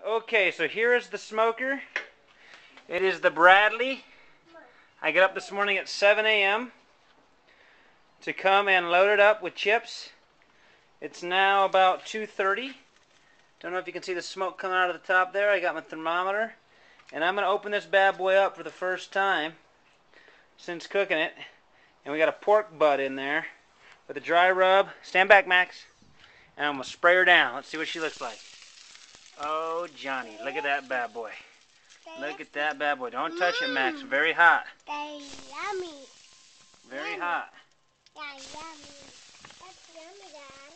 Okay, so here is the smoker. It is the Bradley. I got up this morning at 7 a.m. to come and load it up with chips. It's now about 2:30. Don't know if you can see the smoke coming out of the top there. I got my thermometer. And I'm going to open this bad boy up for the first time since cooking it. And we got a pork butt in there with a dry rub. Stand back, Max. And I'm going to spray her down. Let's see what she looks like. Oh, Johnny, look at that bad boy. Look at that bad boy. Don't touch it, Max. Very hot. Yummy. Very hot. Yeah, yummy. That's yummy, Dad.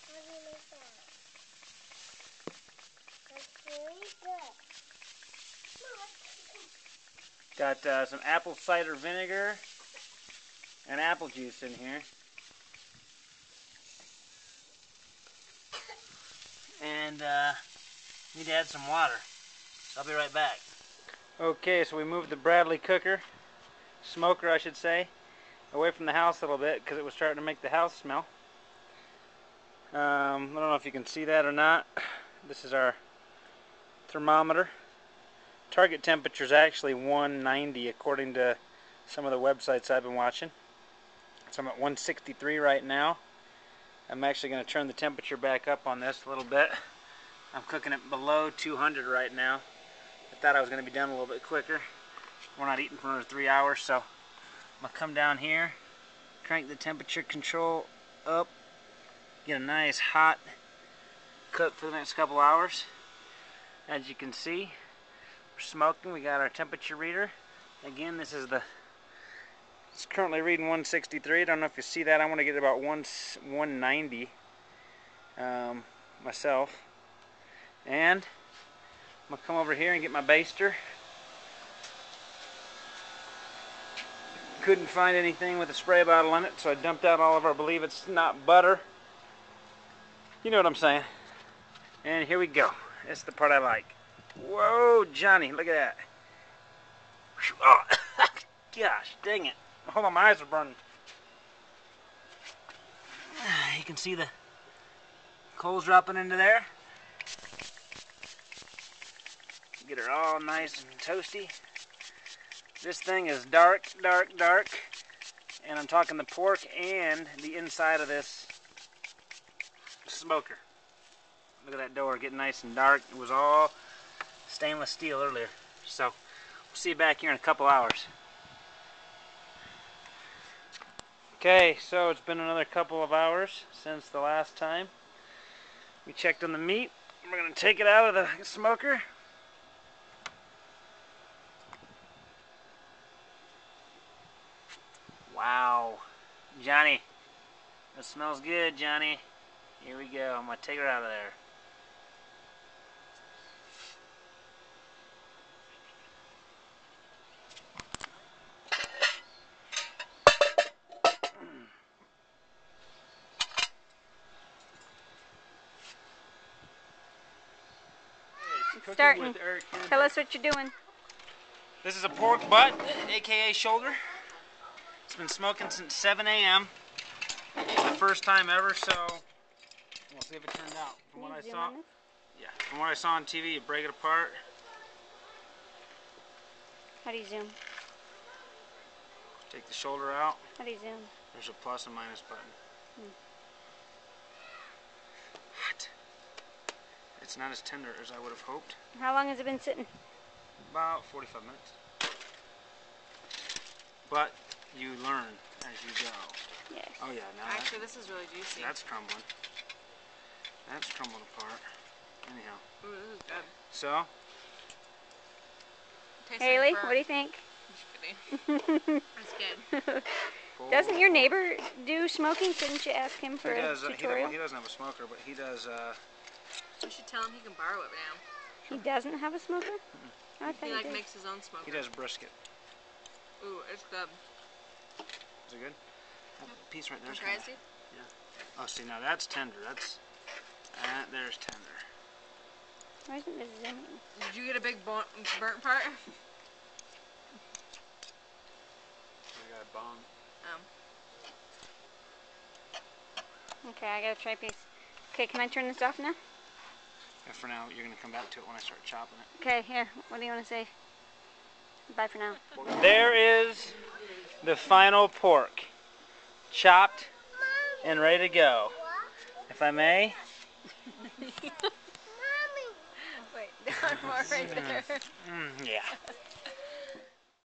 How do you make that? That's really good. Got some apple cider vinegar and apple juice in here. And need to add some water. I'll be right back. Okay, so we moved the Bradley cooker, smoker I should say, away from the house a little bit because it was starting to make the house smell. I don't know if you can see that or not. This is our thermometer. Target temperature is actually 190 according to some of the websites I've been watching. So I'm at 163 right now. I'm actually going to turn the temperature back up on this a little bit. I'm cooking it below 200 right now. I thought I was going to be done a little bit quicker. We're not eating for another 3 hours, so I'm going to come down here, crank the temperature control up, get a nice hot cook for the next couple hours. As you can see, we're smoking. We got our temperature reader. Again, it's currently reading 163. I don't know if you see that. I want to get about 190 myself. And I'm going to come over here and get my baster. Couldn't find anything with a spray bottle in it, so I dumped out all of our Believe It's Not butter. You know what I'm saying. And here we go. That's the part I like. Whoa, Johnny, look at that. Oh, gosh, dang it. Hold on, my eyes are burning. You can see the coals dropping into there. Get her all nice and toasty. This thing is dark, dark, dark. And I'm talking the pork and the inside of this smoker. Look at that door getting nice and dark. It was all stainless steel earlier. So we'll see you back here in a couple hours. Okay, so it's been another couple of hours since the last time we checked on the meat. We're going to take it out of the smoker. Wow. Johnny, that smells good, Johnny. Here we go. I'm going to take her out of there. Starting. Tell us what you're doing. This is a pork butt, aka shoulder. It's been smoking since 7 a.m. It's the first time ever, so we'll see if it turned out. From what I saw, from what I saw on TV, you break it apart. How do you zoom? Take the shoulder out. How do you zoom? There's a plus and minus button. Hot. It's not as tender as I would have hoped. How long has it been sitting? About 45 minutes. But you learn as you go. Yes. Oh yeah, now actually this is really juicy. That's crumbling. That's crumbling apart. Anyhow. Ooh, this is good. So? Haley, what do you think? Just kidding. That's good. Doesn't your neighbor do smoking? Couldn't you ask him for a tutorial? He doesn't have a smoker, but he does. You should tell him he can borrow it now. He doesn't have a smoker? I thought He did. makes his own smoker. He does brisket. Ooh, it's good. Is it good? That piece right there. Try it, see? Yeah. Oh, see, now that's tender. There's tender. Why isn't this zooming? Did you get a big burnt part? We got a bone. Okay, I got a try piece. Okay, can I turn this off now? And for now, you're going to come back to it when I start chopping it. Okay, here. What do you want to say? Bye for now. There is the final pork. Chopped and ready to go. If I may. Mommy. Wait, down more right there. Yeah.